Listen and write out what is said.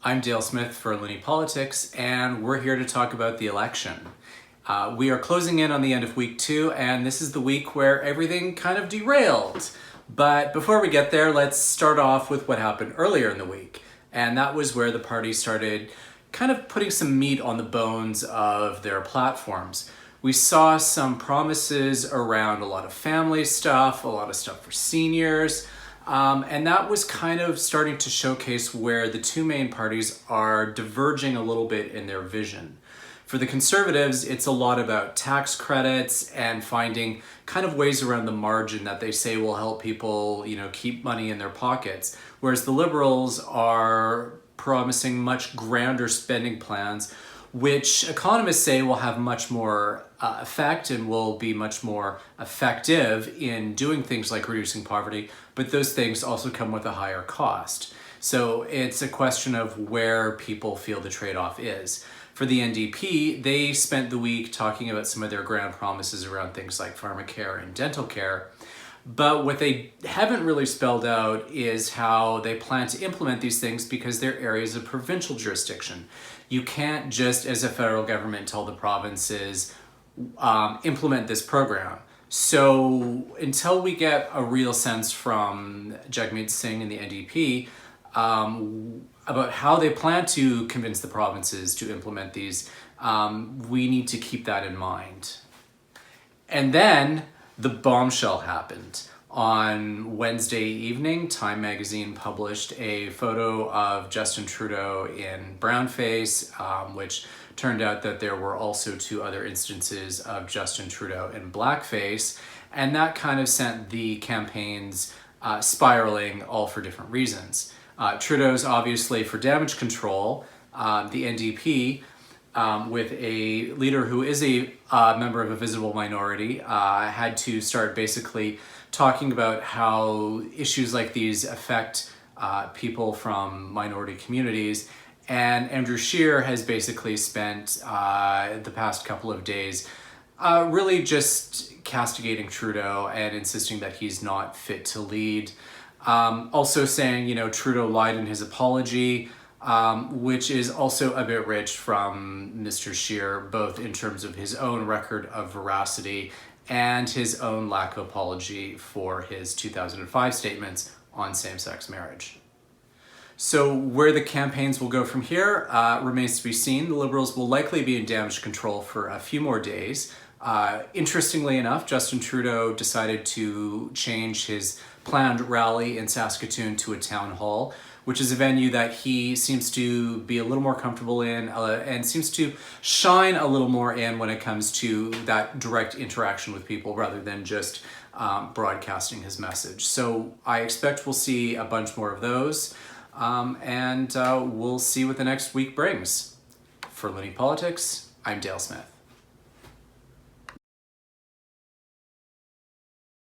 I'm Dale Smith for Looney Politics, and we're here to talk about the election. We are closing in on the end of week 2, and this is the week where everything kind of derailed. But before we get there, let's start off with what happened earlier in the week. And that was where the party started kind of putting some meat on the bones of their platforms. We saw some promises around a lot of family stuff, a lot of stuff for seniors, and that was kind of starting to showcase where the two main parties are diverging a little bit in their vision. For the Conservatives, it's a lot about tax credits and finding kind of ways around the margin that they say will help people, keep money in their pockets. Whereas the Liberals are promising much grander spending plans, which economists say will have much more effect and will be much more effective in doing things like reducing poverty, but those things also come with a higher cost. So it's a question of where people feel the trade-off is. For the NDP, they spent the week talking about some of their grand promises around things like pharmacare and dental care. But what they haven't really spelled out is how they plan to implement these things because they're areas of provincial jurisdiction. You can't just, as a federal government, tell the provinces, implement this program. So until we get a real sense from Jagmeet Singh and the NDP about how they plan to convince the provinces to implement these, we need to keep that in mind. And then the bombshell happened. On Wednesday evening, Time magazine published a photo of Justin Trudeau in brownface, which turned out that there were also 2 other instances of Justin Trudeau in blackface, and that kind of sent the campaigns spiraling, all for different reasons. Trudeau's obviously for damage control. The NDP, with a leader who is a member of a visible minority, had to start basically talking about how issues like these affect people from minority communities. And Andrew Scheer has basically spent the past couple of days really just castigating Trudeau and insisting that he's not fit to lead. Also saying, Trudeau lied in his apology, which is also a bit rich from Mr. Scheer, both in terms of his own record of veracity and his own lack of apology for his 2005 statements on same-sex marriage. So where the campaigns will go from here remains to be seen. The Liberals will likely be in damage control for a few more days. Interestingly enough, Justin Trudeau decided to change his planned rally in Saskatoon to a town hall, which is a venue that he seems to be a little more comfortable in and seems to shine a little more in when it comes to that direct interaction with people rather than just broadcasting his message. So I expect we'll see a bunch more of those, and we'll see what the next week brings. For Looney Politics, I'm Dale Smith.